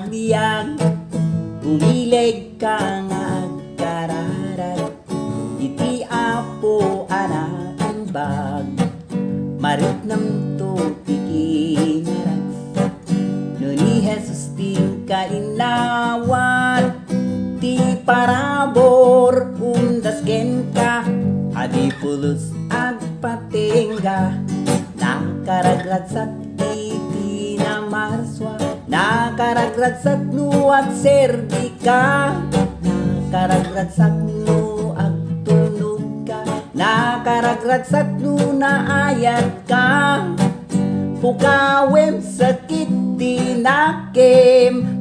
agbiag umilig ka nga agkararag iti apo anak bag marit nam to tikinarag no ni Jesus ting kainawat ti parabor undas ken ka adi pulos agpatingga nakaragradsak iti na marswa nakaragradsak no agserbika nakaragradsak no agtulog ka nakaragradsak no naayat ka pukawem sakit tinakim